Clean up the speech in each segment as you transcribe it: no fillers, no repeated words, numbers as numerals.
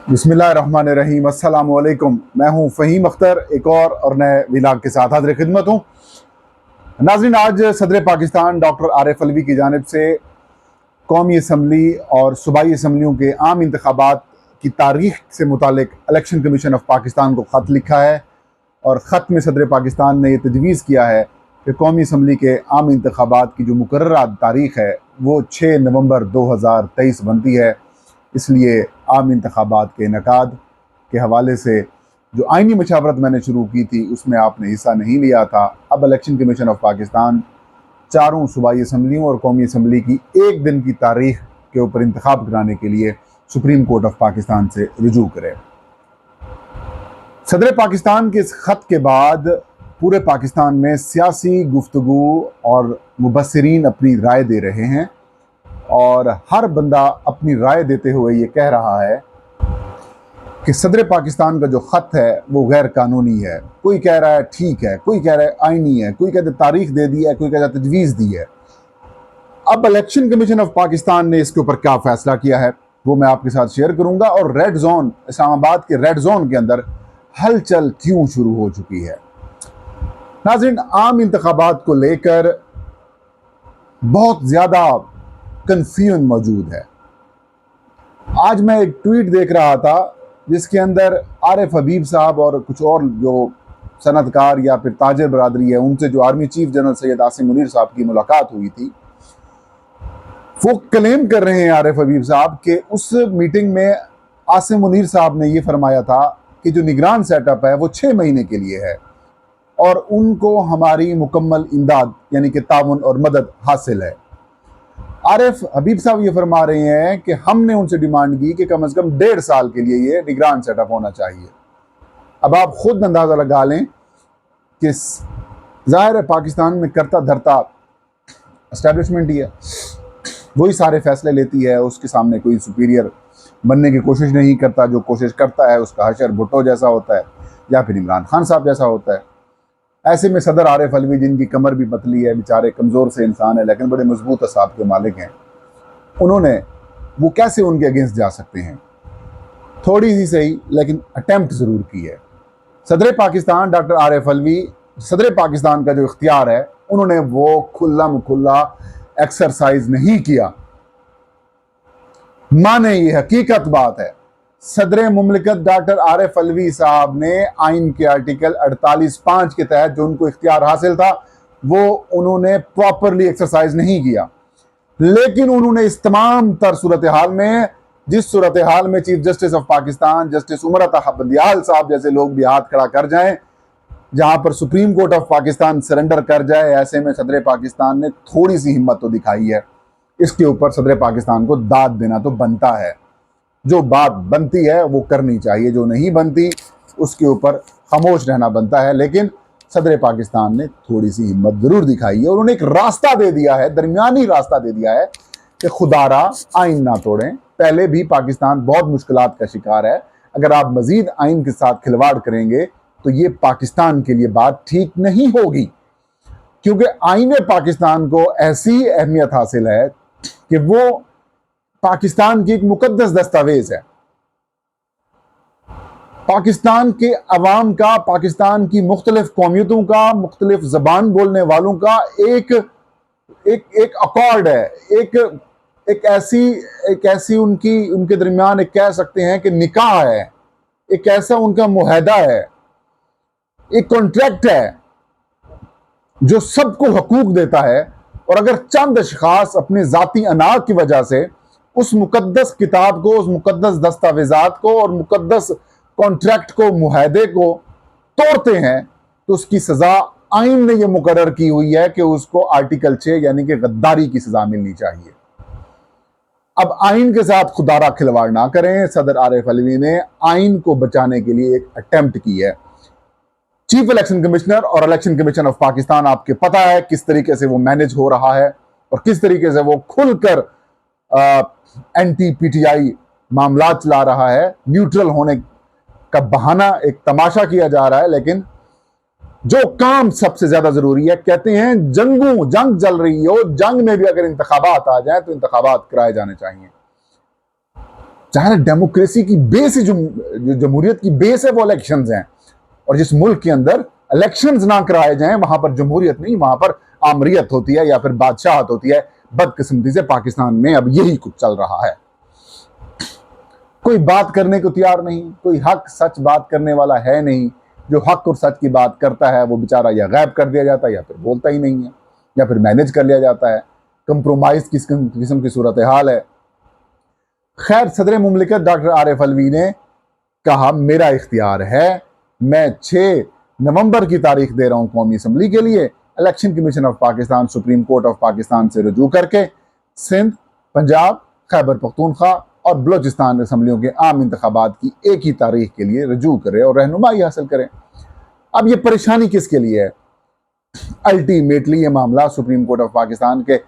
बिस्मिल्लाहिर्रहमानिर्रहीम। अस्सलामु अलैकुम। मैं हूं फ़हीम अख्तर, एक और नए व्लॉग के साथ हाज़िर खिदमत हूं। नाज़रीन, आज सदर पाकिस्तान डॉक्टर आरिफ अलवी की जानिब से कौमी असम्बली और सूबाई असम्बलियों के आम इंतखाबात की तारीख से मुतालिक इलेक्शन कमीशन ऑफ पाकिस्तान को ख़त लिखा है और ख़त में सदर पाकिस्तान ने यह तजवीज़ किया है कि कौमी असम्बली के आम इंतखाबात की जो मुकर्ररा तारीख़ है वो 6 नवंबर 2023 बनती है। इसलिए आम इंतखाबात के इनेकाद के हवाले से जो आइनी मशावरत मैंने शुरू की थी उसमें आपने हिस्सा नहीं लिया था। अब इलेक्शन कमीशन ऑफ पाकिस्तान चारों सूबाई असम्बलियों और कौमी असम्बली की एक दिन की तारीख के ऊपर इंतखाब कराने के लिए सुप्रीम कोर्ट ऑफ पाकिस्तान से रुजू करे। सदर पाकिस्तान के इस ख़त के बाद पूरे पाकिस्तान में सियासी गुफ्तगू और मुबस्सिरीन अपनी राय दे रहे हैं और हर बंदा अपनी राय देते हुए ये कह रहा है कि सदर पाकिस्तान का जो ख़त है वो गैर कानूनी है। कोई कह रहा है ठीक है, कोई कह रहा है आईनी है, कोई कहता है तारीख दे दी है, कोई कहता है तजवीज़ दी है। अब इलेक्शन कमीशन ऑफ पाकिस्तान ने इसके ऊपर क्या फ़ैसला किया है वो मैं आपके साथ शेयर करूंगा। और रेड जोन, इस्लामाबाद के रेड जोन के अंदर हलचल क्यों शुरू हो चुकी है। नाज़रीन, आम इंतखाबात को लेकर बहुत ज़्यादा कन्फ्यूजन मौजूद है। आज मैं एक ट्वीट देख रहा था जिसके अंदर आरिफ हबीब साहब और कुछ और जो सनतकार या फिर ताजर बरादरी है उनसे जो army chief general Syed Asim Munir साहब की मुलाकात हुई थी, वो क्लेम कर रहे हैं आरिफ हबीब साहब कि उस मीटिंग में आसिम मुनीर साहब ने ये फरमाया था कि जो निगरान सेटअप है वो 6 महीने के लिए है और उनको हमारी मुकम्मल इमदाद यानी कि ताउन और मदद हासिल है। आरिफ हबीब साहब ये फरमा रहे हैं कि हमने उनसे डिमांड की कि कम से कम 1.5 साल के लिए ये निगरान सेटअप होना चाहिए। अब आप खुद अंदाज़ा लगा लें कि ज़ाहिर है पाकिस्तान में करता धरता एस्टेब्लिशमेंट ही है, वही सारे फैसले लेती है, उसके सामने कोई सुपीरियर बनने की कोशिश नहीं करता। जो कोशिश करता है उसका हशर भुट्टो जैसा होता है या फिर इमरान खान साहब जैसा होता है। ऐसे में सदर आरिफ अलवी, जिनकी कमर भी पतली है, बेचारे कमज़ोर से इंसान है लेकिन बड़े मजबूत असाब के मालिक हैं, उन्होंने वो कैसे उनके अगेंस्ट जा सकते हैं। थोड़ी सी सही लेकिन अटेम्प्ट ज़रूर की है। सदर पाकिस्तान डॉक्टर आरिफ अलवी, सदर पाकिस्तान का जो इख्तियार है उन्होंने वो खुला एक्सरसाइज नहीं किया। माने ये हकीकत बात है, सदर मुमलिकत डॉक्टर आरिफ अलवी साहब ने आइन के आर्टिकल 48(5) के तहत जो उनको इख्तियार हासिल था वो उन्होंने प्रॉपरली एक्सरसाइज नहीं किया। लेकिन उन्होंने इस तमाम तर सूरत हाल में, जिस सूरत हाल में chief justice of Pakistan justice Umar Ata Bandial साहब जैसे लोग भी हाथ खड़ा कर जाएं, जहां पर supreme court of Pakistan surrender कर जाए, ऐसे में सदर पाकिस्तान ने थोड़ी सी हिम्मत तो दिखाई है। इसके ऊपर सदर पाकिस्तान को दाद देना तो बनता है। जो बात बनती है वो करनी चाहिए, जो नहीं बनती उसके ऊपर खामोश रहना बनता है। लेकिन सदर पाकिस्तान ने थोड़ी सी हिम्मत जरूर दिखाई है। उन्होंने एक रास्ता दे दिया है, दरमियानी रास्ता दे दिया है कि खुदारा आइन ना तोड़ें। पहले भी पाकिस्तान बहुत मुश्किलात का शिकार है, अगर आप मजीद आइन के साथ खिलवाड़ करेंगे तो ये पाकिस्तान के लिए बात ठीक नहीं होगी, क्योंकि आइन पाकिस्तान को ऐसी अहमियत हासिल है कि वो पाकिस्तान की एक मुकद्दस दस्तावेज है। पाकिस्तान के अवाम का, पाकिस्तान की मुख्तलिफ कौमियतों का, मुख्तलिफ जबान बोलने वालों का एक अकॉर्ड है, एक ऐसी उनके दरमियान एक कह सकते हैं कि निकाह है, एक ऐसा उनका मुआहदा है, एक कॉन्ट्रैक्ट है जो सबको हकूक देता है। और अगर चंद अशखास अपने जाती अना की वजह से उस मुकद्दस किताब को, उस मुकद्दस दस्तावेजात को और मुकद्दस कॉन्ट्रैक्ट को, मुआहदे को तोड़ते हैं तो उसकी सजा आइन ने यह मुकर्रर की हुई है कि उसको आर्टिकल 6 यानी कि गद्दारी की सजा मिलनी चाहिए। अब आइन के साथ खुदारा खिलवाड़ ना करें। सदर आरिफ अलवी ने आइन को बचाने के लिए एक अटेम्प्ट की है। चीफ इलेक्शन कमिश्नर और इलेक्शन कमीशन ऑफ पाकिस्तान, आपके पता है किस तरीके से वो मैनेज हो रहा है और किस तरीके से वो खुलकर एंटी पीटीआई मामला चला रहा है। न्यूट्रल होने का बहाना, एक तमाशा किया जा रहा है। लेकिन जो काम सबसे ज्यादा जरूरी है, कहते हैं जंग चल रही हो, जंग में भी अगर इंतखाबात आ जाए तो इंतखाबात कराए जाने चाहिए। चाहे डेमोक्रेसी की बेस ही, जो जमहूरियत की बेस है वो इलेक्शंस हैं, और जिस मुल्क के अंदर इलेक्शंस ना कराए जाएं वहां पर जमहूरियत नहीं, वहां पर आमरियत होती है या फिर बादशाहत होती है। बदकिस्मती से पाकिस्तान में अब यही कुछ चल रहा है। कोई बात करने को तैयार नहीं, कोई हक सच बात करने वाला है नहीं। जो हक और सच की बात करता है वो बेचारा या गायब कर दिया जाता है या फिर बोलता ही नहीं है, या फिर मैनेज कर लिया जाता है। कंप्रोमाइज किस्म की सूरत हाल है। खैर, सदर मुमलिकत डॉक्टर आरिफ अलवी ने कहा मेरा इख्तियार है, मैं 6 नवंबर की तारीख दे रहा हूं कौमी असम्बली के लिए। Election commission of Pakistan supreme court of Pakistan से रजू करके सिंध, पंजाब, खैबर पख्तूनख्वा और बलोचिस्तान असम्बलियों के आम इंतखाबात की एक ही तारीख के लिए रजू करे और रहनुमाई हासिल करें। अब ये परेशानी किसके लिए है? अल्टीमेटली ये मामला सुप्रीम कोर्ट ऑफ पाकिस्तान के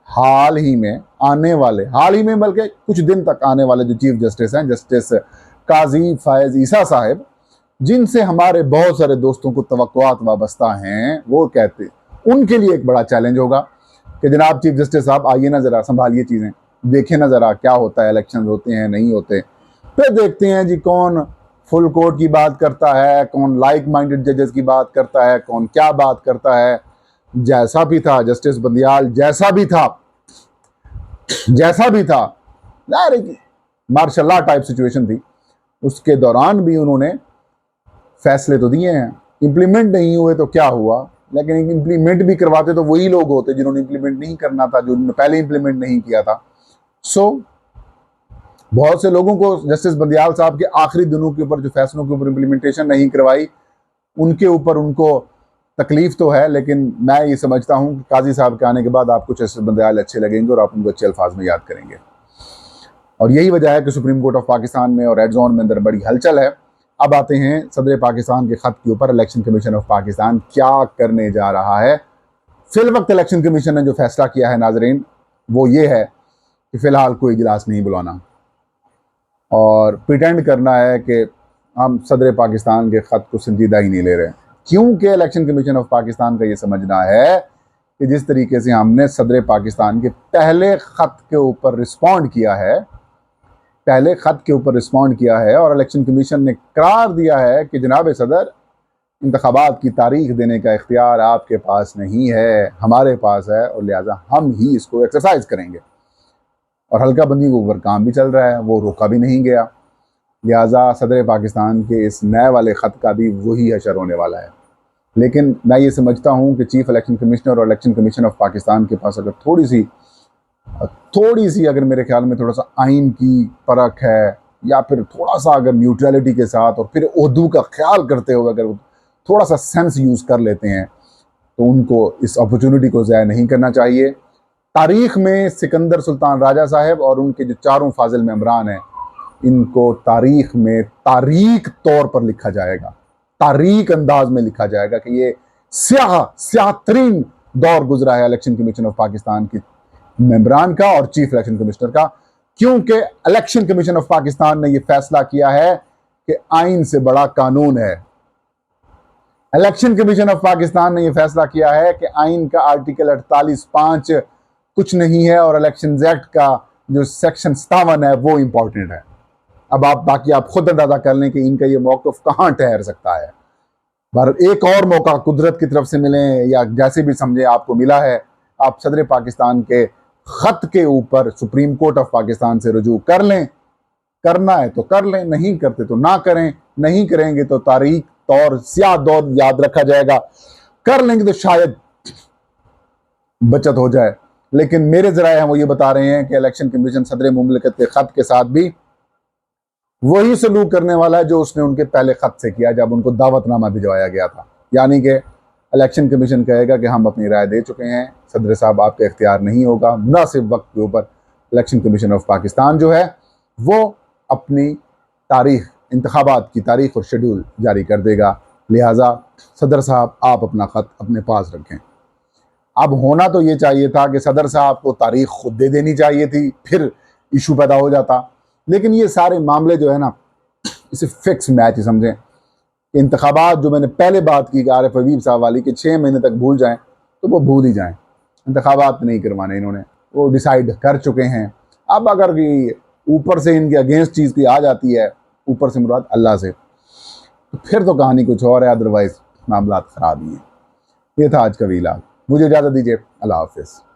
हाल ही में बल्कि कुछ दिन तक आने वाले जो चीफ जस्टिस हैं, जस्टिस काजी फायज ईसा साहब, जिनसे हमारे बहुत सारे दोस्तों को तवक्कुआत वाबस्ता हैं, वो कहते उनके लिए एक बड़ा चैलेंज होगा कि जनाब चीफ जस्टिस साहब आइए ना, ज़रा संभालिए चीज़ें, देखें ना ज़रा क्या होता है, इलेक्शन होते हैं नहीं होते, फिर देखते हैं जी कौन फुल कोर्ट की बात करता है, कौन लाइक माइंडेड जजेस की बात करता है, कौन क्या बात करता है। जैसा भी था जस्टिस बंदियाल, जैसा भी था मार्शल लॉ टाइप सिचुएशन थी, उसके दौरान भी उन्होंने फैसले तो दिए हैं। इम्प्लीमेंट नहीं हुए तो क्या हुआ, लेकिन इम्प्लीमेंट भी करवाते तो वही लोग होते जिन्होंने इम्प्लीमेंट नहीं करना था, जो पहले इम्प्लीमेंट नहीं किया था। बहुत से लोगों को जस्टिस बंदियाल साहब के आखिरी दिनों के ऊपर, जो फैसलों के ऊपर इम्प्लीमेंटेशन नहीं करवाई, उनके ऊपर उनको तकलीफ तो है, लेकिन मैं ये समझता हूँ कि काजी साहब के आने के बाद आपको जस्टिस बंदियाल अच्छे लगेंगे और आप उनको अच्छे अल्फाज में याद करेंगे। और यही वजह है कि सुप्रीम कोर्ट ऑफ पाकिस्तान में और रेड जोन में अंदर बड़ी हलचल है। अब आते हैं सदर पाकिस्तान के खत के ऊपर। इलेक्शन कमीशन ऑफ पाकिस्तान क्या करने जा रहा है? फिल वक्त इलेक्शन कमीशन ने जो फैसला किया है नाजरीन, वो ये है कि फ़िलहाल कोई इजलास नहीं बुलाना और प्रिटेंड करना है कि हम सदर पाकिस्तान के ख़त को संजीदा ही नहीं ले रहे, क्योंकि इलेक्शन कमीशन ऑफ पाकिस्तान का ये समझना है कि जिस तरीके से हमने सदर पाकिस्तान के पहले ख़त के ऊपर रिस्पॉन्ड किया है और इलेक्शन कमीशन ने करार दिया है कि जनाब सदर, इंतखाबात की तारीख देने का इख्तियार आपके पास नहीं है, हमारे पास है, और लिहाजा हम ही इसको एक्सरसाइज करेंगे। और हल्का बंदी के ऊपर काम भी चल रहा है, वो रोका भी नहीं गया। लिहाजा सदर पाकिस्तान के इस नए वाले ख़त का भी वही असर होने वाला है। लेकिन मैं ये समझता हूँ कि चीफ इलेक्शन कमिश्नर और इलेक्शन कमीशन ऑफ पाकिस्तान के पास अगर थोड़ी सी अगर मेरे ख्याल में थोड़ा सा आइन की परख है, या फिर थोड़ा सा अगर न्यूट्रलिटी के साथ और फिर उर्दू का ख्याल करते हुए अगर थोड़ा सा सेंस यूज़ कर लेते हैं, तो उनको इस अपॉर्चुनिटी को ज़ाया नहीं करना चाहिए। तारीख़ में सिकंदर सुल्तान राजा साहब और उनके जो 4 फाजिल मेंबरान हैं, इनको तारीख़ में तारीख तौर पर लिखा जाएगा, तारीख अंदाज में लिखा जाएगा कि ये स्याह तरीन दौर गुजरा है इलेक्शन कमीशन ऑफ पाकिस्तान की मेंबरान का और चीफ इलेक्शन कमिश्नर का, क्योंकि इलेक्शन कमीशन ऑफ पाकिस्तान ने यह फैसला किया है कि आइन से बड़ा कानून है। इलेक्शन कमीशन ऑफ पाकिस्तान ने यह फैसला किया है कि आइन का आर्टिकल 48(5) कुछ नहीं है और इलेक्शन एक्ट का जो सेक्शन 57 है वो इंपॉर्टेंट है। अब बाकी आप खुद अंदाजा कर लें कि इनका ये मौक़िफ़ कहाँ ठहर सकता है। पर एक और मौका कुदरत की तरफ से मिले या जैसे भी समझे आपको मिला है, आप सदर पाकिस्तान के ख़त के ऊपर सुप्रीम कोर्ट ऑफ पाकिस्तान से रुजू कर लें। करना है तो कर लें, नहीं करते तो ना करें। नहीं करेंगे तो तारीख तौर स्याह दौर याद रखा जाएगा, कर लेंगे तो शायद बचत हो जाए। लेकिन मेरे ज़राए हैं वो ये बता रहे हैं कि इलेक्शन कमीशन सदर मुमलिकत के ख़त के साथ भी वही सलूक करने वाला है जो उसने उनके पहले ख़त से किया जब उनको दावतनामा भिजवाया गया था। यानी कि इलेक्शन कमीशन कहेगा कि हम अपनी राय दे चुके हैं, सदर साहब आपका इख्तियार नहीं होगा। मुनासिब वक्त के ऊपर इलेक्शन कमीशन ऑफ पाकिस्तान जो है वो अपनी तारीख, इंतखाबात की तारीख और शेड्यूल जारी कर देगा। लिहाजा सदर साहब आप अपना ख़त अपने पास रखें। अब होना तो ये चाहिए था कि सदर साहब को तारीख खुद दे देनी चाहिए थी, फिर इशू पैदा हो जाता। लेकिन ये सारे मामले जो है ना, इसे फिक्स मैच समझें। इंतखाबात जो मैंने पहले बात की आरिफ हबीब साहब वाली कि 6 महीने तक भूल जाएं, तो वो भूल ही जाएं। इंतखाबात नहीं करवाने इन्होंने, वो डिसाइड कर चुके हैं। अब अगर ऊपर से इनके अगेंस्ट चीज़ की आ जाती है, ऊपर से मुराद अल्लाह से, तो फिर तो कहानी कुछ और है, अदरवाइज मामला खराब ही है। ये था आज का वीलाग। मुझे इजाज़त दीजिए। अल्लाह हाफिज़।